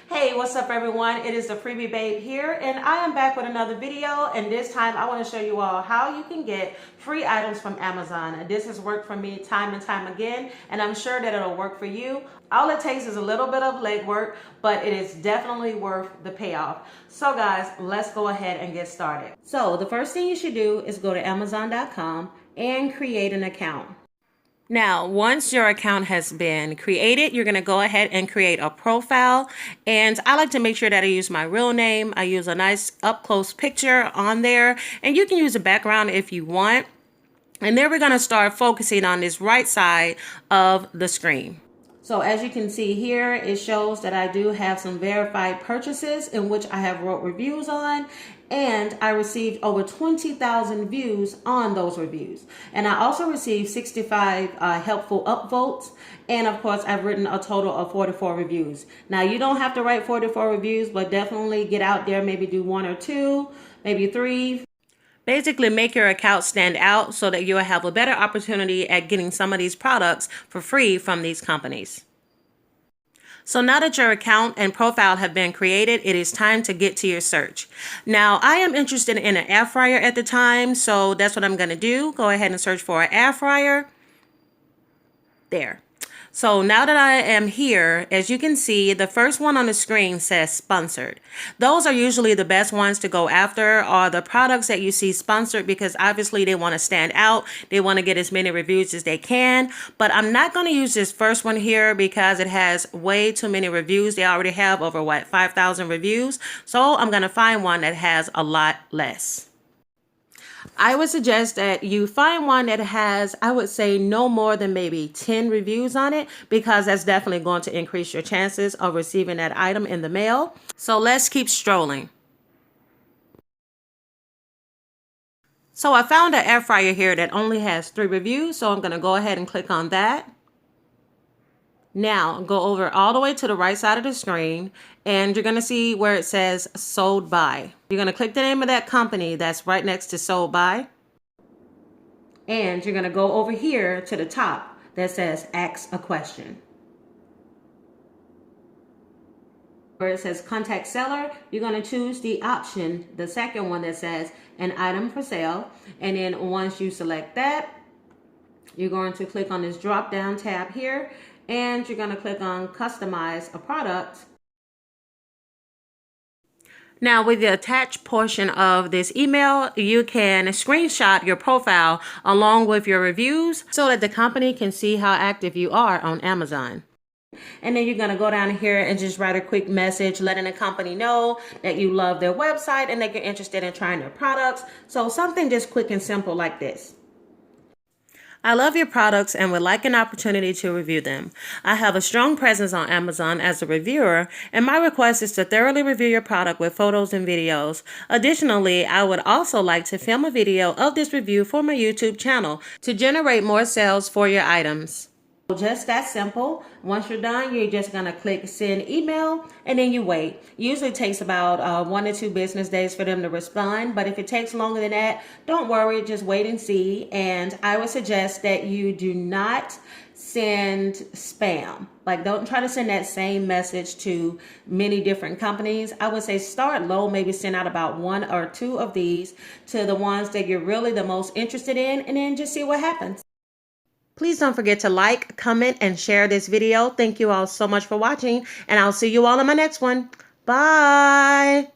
Hey, what's up everyone? It is the Freebie Babe here, and I am back with another video, and this time I want to show you all how you can get free items from Amazon. And this has worked for me time and time again, and I'm sure that it'll work for you. All it takes is a little bit of legwork, but it is definitely worth the payoff. So guys, let's go ahead and get started. So the first thing you should do is go to Amazon.com and create an account. Now, once your account has been created, you're going to go ahead and create a profile. And I like to make sure that I use my real name. I use a nice up close picture on there, and you can use a background if you want. And then we're going to start focusing on this right side of the screen. So as you can see here, it shows that I do have some verified purchases in which I have wrote reviews on, and I received over 20,000 views on those reviews. And I also received 65 helpful upvotes, and of course I've written a total of 44 reviews. Now you don't have to write 44 reviews, but definitely get out there, maybe do 1 or 2, maybe 3. Basically make your account stand out so that you'll have a better opportunity at getting some of these products for free from these companies. So now that your account and profile have been created, it is time to get to your search. Now, I am interested in an air fryer at the time, so that's what I'm going to do. Go ahead and search for an air fryer. There. So now that I am here, as you can see, the first one on the screen says sponsored. Those are usually the best ones to go after, are the products that you see sponsored, because obviously they want to stand out. They want to get as many reviews as they can. But I'm not going to use this first one here because it has way too many reviews. They already have over 5,000 reviews. So I'm going to find one that has a lot less. I would suggest that you find one that has, I would say, no more than maybe 10 reviews on it, because that's definitely going to increase your chances of receiving that item in the mail. So let's keep strolling. So I found an air fryer here that only has 3 reviews, so I'm going to go ahead and click on that. Now go over all the way to the right side of the screen, and you're going to see where it says sold by. You're going to click the name of that company that's right next to sold by. And you're going to go over here to the top that says ask a question. Where it says contact seller, you're going to choose the option, the second one that says an item for sale. And then once you select that, you're going to click on this drop down tab here, and you're going to click on customize a product. Now with the attached portion of this email, you can screenshot your profile along with your reviews so that the company can see how active you are on Amazon. And then you're going to go down here and just write a quick message letting the company know that you love their website and that you're interested in trying their products. So something just quick and simple like this. I love your products and would like an opportunity to review them. I have a strong presence on Amazon as a reviewer, and my request is to thoroughly review your product with photos and videos. Additionally, I would also like to film a video of this review for my YouTube channel to generate more sales for your items. Just that simple. Once you're done, you're just going to click send email, and then you wait. Usually it takes about 1 to 2 business days for them to respond, but if it takes longer than that, don't worry, just wait and see. And I would suggest that you do not send spam. Like, don't try to send that same message to many different companies. I would say start low, maybe send out about 1 or 2 of these to the ones that you're really the most interested in, and then just see what happens. Please don't forget to like, comment, and share this video. Thank you all so much for watching, and I'll see you all in my next one. Bye.